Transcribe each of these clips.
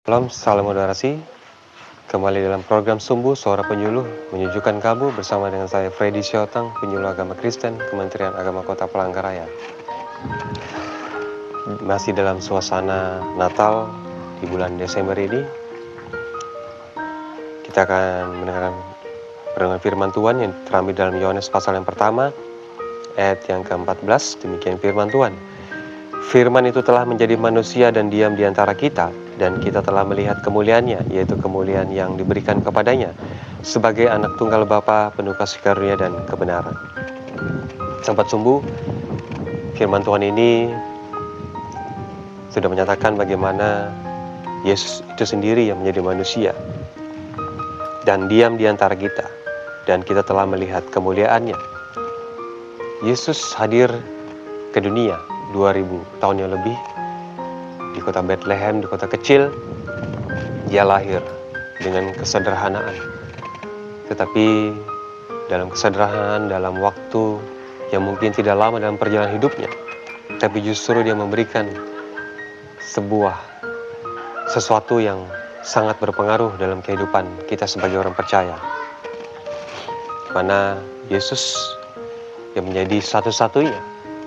Salam moderasi. Kembali dalam program Sumbu Suara Penyuluh, menyujukan kamu bersama dengan saya Freddy Siotang, penyuluh agama Kristen, Kementerian Agama Kota Palangkaraya. Masih dalam suasana Natal di bulan Desember ini, kita akan mendengarkan renungan firman Tuhan yang terambil dalam Yohanes pasal yang pertama, ayat yang ke-14. Demikian firman Tuhan. Firman itu telah menjadi manusia dan diam di antara kita, dan kita telah melihat kemuliaannya, yaitu kemuliaan yang diberikan kepadanya sebagai anak tunggal Bapa, penuh kasih karunia dan kebenaran. Sahabat Sumbu, firman Tuhan ini sudah menyatakan bagaimana Yesus itu sendiri yang menjadi manusia dan diam di antara kita, dan kita telah melihat kemuliaannya. Yesus hadir ke dunia 2000 tahun yang lebih di kota Bethlehem, di kota kecil. Dia lahir dengan kesederhanaan, tetapi dalam kesederhanaan, dalam waktu yang mungkin tidak lama dalam perjalanan hidupnya, tapi justru dia memberikan sesuatu yang sangat berpengaruh dalam kehidupan kita sebagai orang percaya, mana Yesus yang menjadi satu-satunya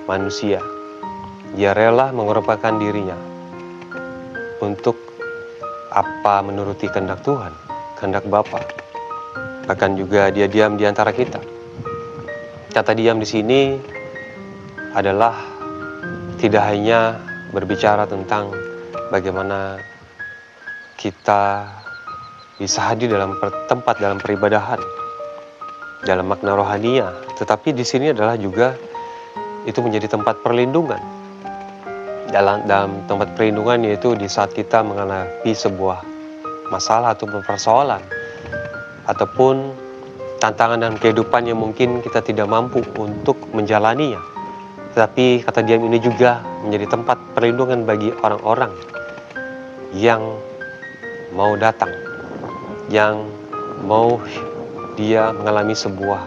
manusia. Dia rela mengorbankan dirinya untuk menuruti kehendak Tuhan, kehendak Bapa. Bahkan juga dia diam di antara kita. Kata diam di sini adalah tidak hanya berbicara tentang bagaimana kita bisa hadir dalam tempat dalam peribadahan, dalam makna rohania, tetapi di sini adalah juga itu menjadi tempat perlindungan. Dalam tempat perlindungan, yaitu di saat kita menghadapi sebuah masalah ataupun persoalan ataupun tantangan dalam kehidupan yang mungkin kita tidak mampu untuk menjalaninya. Tetapi kata diam ini juga menjadi tempat perlindungan bagi orang-orang yang mau datang, yang mau dia mengalami sebuah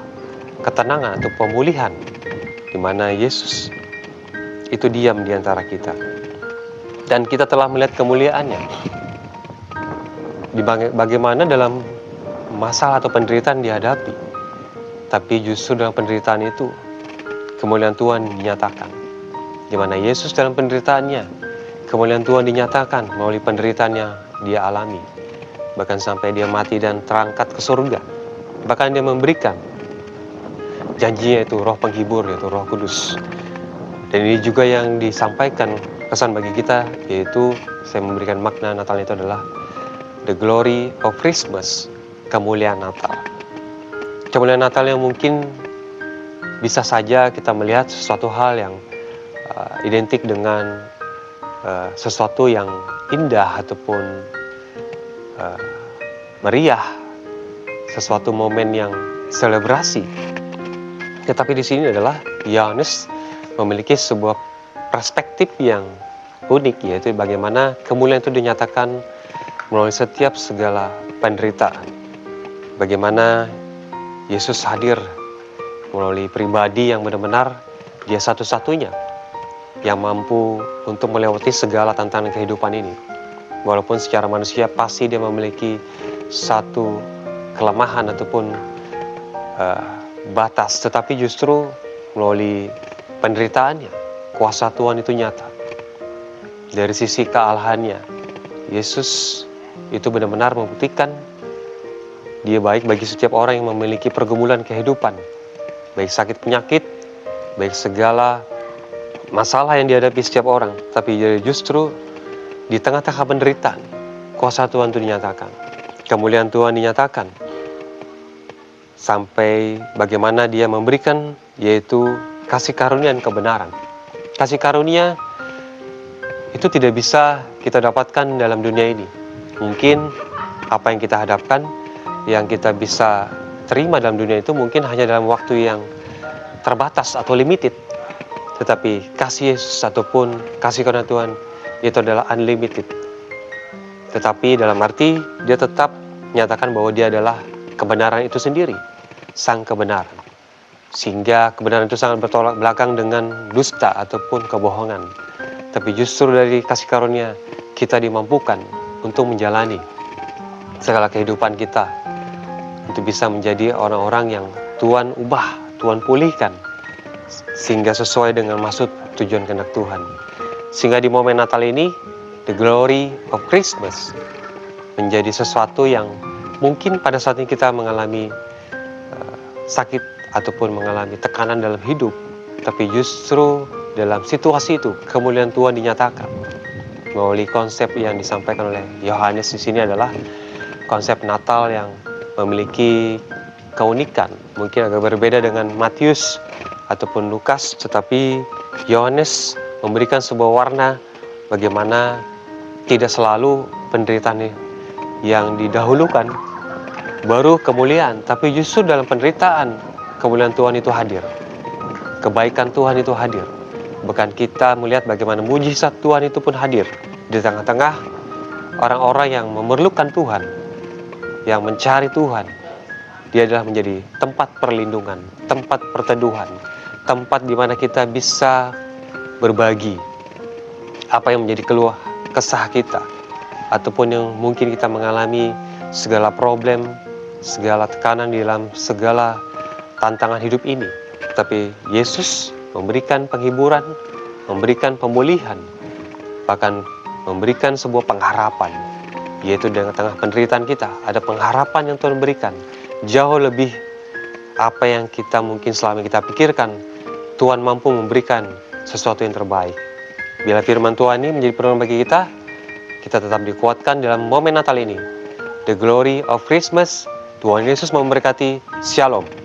ketenangan atau pemulihan, di mana Yesus itu diam di antara kita, dan kita telah melihat kemuliaannya. Bagaimana dalam masalah atau penderitaan dihadapi, tapi justru dalam penderitaan itu kemuliaan Tuhan dinyatakan. Di mana Yesus dalam penderitaannya, kemuliaan Tuhan dinyatakan melalui penderitaannya dia alami. Bahkan sampai dia mati dan terangkat ke surga. Bahkan dia memberikan janjinya, itu roh penghibur, yaitu Roh Kudus. Dan ini juga yang disampaikan pesan bagi kita, yaitu saya memberikan makna Natal itu adalah the glory of Christmas, kemuliaan Natal. Kemuliaan Natal yang mungkin bisa saja kita melihat sesuatu hal yang identik dengan sesuatu yang indah ataupun meriah, sesuatu momen yang selebrasi. Tetapi di sini adalah Yohanes memiliki sebuah perspektif yang unik, yaitu bagaimana kemuliaan itu dinyatakan melalui setiap segala penderitaan. Bagaimana Yesus hadir melalui pribadi yang benar-benar dia satu-satunya yang mampu untuk melewati segala tantangan kehidupan ini. Walaupun secara manusia pasti dia memiliki satu kelemahan ataupun batas, tetapi justru melalui penderitaannya, kuasa Tuhan itu nyata. Dari sisi kealahannya, Yesus itu benar-benar membuktikan dia baik bagi setiap orang yang memiliki pergumulan kehidupan, baik sakit penyakit, baik segala masalah yang dihadapi setiap orang. Tapi justru di tengah-tengah penderitaan, kuasa Tuhan itu dinyatakan, kemuliaan Tuhan dinyatakan, sampai bagaimana dia memberikan, yaitu kasih karunia dan kebenaran. Kasih karunia itu tidak bisa kita dapatkan dalam dunia ini. Mungkin apa yang kita hadapkan, yang kita bisa terima dalam dunia itu mungkin hanya dalam waktu yang terbatas atau limited. Tetapi kasih Yesus ataupun kasih karunia Tuhan itu adalah unlimited. Tetapi dalam arti dia tetap menyatakan bahwa dia adalah kebenaran itu sendiri, sang kebenaran. Sehingga kebenaran itu sangat bertolak belakang dengan dusta ataupun kebohongan. Tapi justru dari kasih karunia kita dimampukan untuk menjalani segala kehidupan kita, untuk bisa menjadi orang-orang yang Tuhan ubah, Tuhan pulihkan, sehingga sesuai dengan maksud tujuan kehendak Tuhan. Sehingga di momen Natal ini, the glory of Christmas menjadi sesuatu yang mungkin pada saat ini kita mengalami sakit ataupun mengalami tekanan dalam hidup, tapi justru dalam situasi itu kemuliaan Tuhan dinyatakan melalui konsep yang disampaikan oleh Yohanes di sini adalah konsep Natal yang memiliki keunikan, mungkin agak berbeda dengan Matius ataupun Lukas, tetapi Yohanes memberikan sebuah warna bagaimana tidak selalu penderitaan yang didahulukan baru kemuliaan, tapi justru dalam penderitaan kemuliaan Tuhan itu hadir, kebaikan Tuhan itu hadir. Bahkan kita melihat bagaimana mujizat Tuhan itu pun hadir di tengah-tengah orang-orang yang memerlukan Tuhan, yang mencari Tuhan. Dia adalah menjadi tempat perlindungan, tempat perteduhan, tempat di mana kita bisa berbagi apa yang menjadi keluh kesah kita, ataupun yang mungkin kita mengalami segala problem, segala tekanan di dalam segala tantangan hidup ini. Tapi Yesus memberikan penghiburan, memberikan pemulihan, bahkan memberikan sebuah pengharapan, yaitu di tengah penderitaan kita ada pengharapan yang Tuhan berikan, jauh lebih apa yang kita mungkin selama kita pikirkan. Tuhan mampu memberikan sesuatu yang terbaik. Bila firman Tuhan ini menjadi pedoman bagi kita tetap dikuatkan dalam momen Natal ini. The glory of Christmas. Tuhan Yesus memberkati. Shalom.